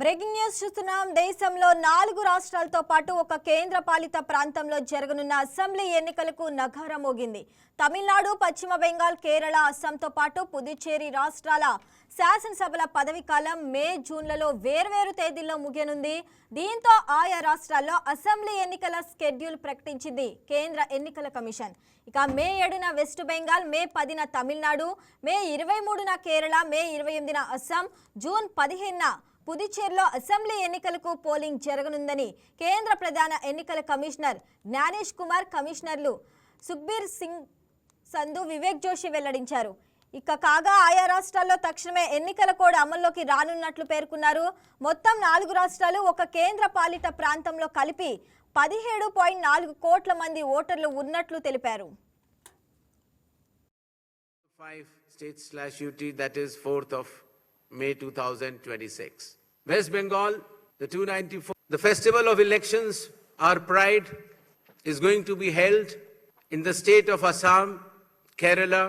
Breaking news చూస్తున్నాం. దేశంలో 4 రాష్ట్రాలతో పాటు ఒక కేంద్ర పాలిత ప్రాంతంలో జరగనున్న అసెంబ్లీ ఎన్నికలకు నగారా మోగింది. తమిళనాడు, పశ్చిమ బెంగాల్, కేరళ, అస్సాంతో పాటు పుదుచ్చేరి రాష్ట్రాల శాసనసభల పదవి కాలం మే, జూన్లలో వేర్వేరు తేదీల్లో ముగియనుంది. దీంతో ఆయా రాష్ట్రాల్లో అసెంబ్లీ ఎన్నికల షెడ్యూల్ ప్రకటించింది కేంద్ర ఎన్నికల కమిషన్. ఇక మే 7న వెస్ట్ బెంగాల్, మే 10న తమిళనాడు, మే 23న కేరళ, మే 28న అస్సాం, జూన్ 15న పుదుచ్చేరిలో అసెంబ్లీ ఎన్నికలకు పోలింగ్ జరగనుందని కేంద్ర ప్రధాన ఎన్నికల కమిషనర్ జ్ఞానేష్ కుమార్, కమిషనర్లు సుఖ్బీర్ సింగ్ సంధు, వివేక్ జోషి వెల్లడించారు. కాగా ఆయా రాష్ట్రాల్లో తక్షణమే ఎన్నికల కోడ్ అమల్లోకి రానున్నట్లు పేర్కొన్నారు. మొత్తం 4 రాష్ట్రాలు ఒక కేంద్ర పాలిత ప్రాంతంలో కలిపి 17.4 కోట్ల మంది ఓటర్లు ఉన్నట్లు తెలిపారు. 5 states/UT, that is 4th of May 2026. West Bengal, the 294. The festival of elections, our pride, is going to be held in the state of Assam, Kerala,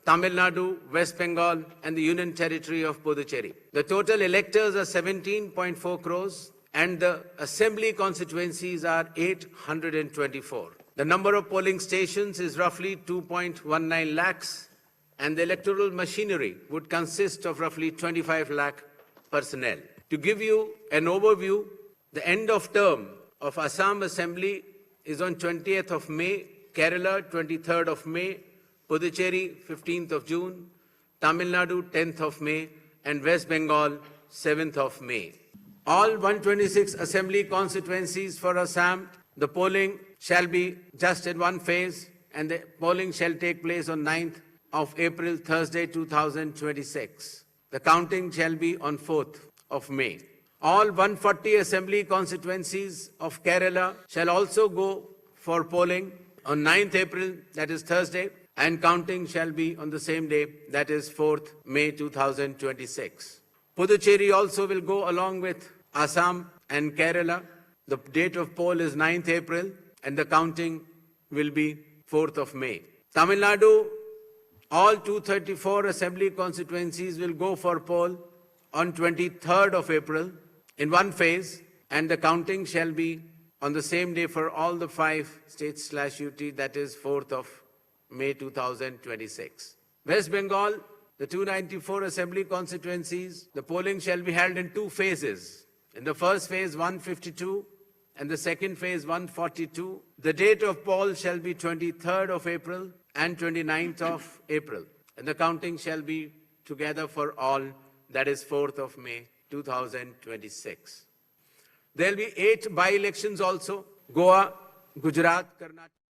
Tamil Nadu, West Bengal, and the Union Territory of Puducherry. The total electors are 17.4 crores, and the assembly constituencies are 824. The number of polling stations is roughly 2.19 lakhs, and the electoral machinery would consist of roughly 25 lakh personnel. To give you an overview, the end of term of Assam Assembly is on 20th of May, Kerala 23rd of May, Puducherry 15th of June, Tamil Nadu 10th of May, and West Bengal 7th of May. All 126 assembly constituencies for Assam, the polling shall be just in one phase, and the polling shall take place on 9th of April, Thursday 2026. The counting shall be on 4th of May. All 140 assembly constituencies of Kerala shall also go for polling on 9th April, that is Thursday, and counting shall be on the same day, that is 4th May 2026. Puducherry also will go along with Assam and Kerala. The date of poll is 9th April, and the counting will be 4th of May. Tamil Nadu, all 234 assembly constituencies will go for poll on 23rd of April in one phase, and the counting shall be on the same day for all the 5 states/UT, that is 4th of May 2026. West Bengal, the 294 assembly constituencies, the polling shall be held in 2 phases. In the first phase, 152, and the second phase, 142. The date of poll shall be 23rd of April and 29th of April, and the counting shall be together for all, that is 4th of May 2026. There will be 8 by-elections also: Goa, Gujarat, Karnataka.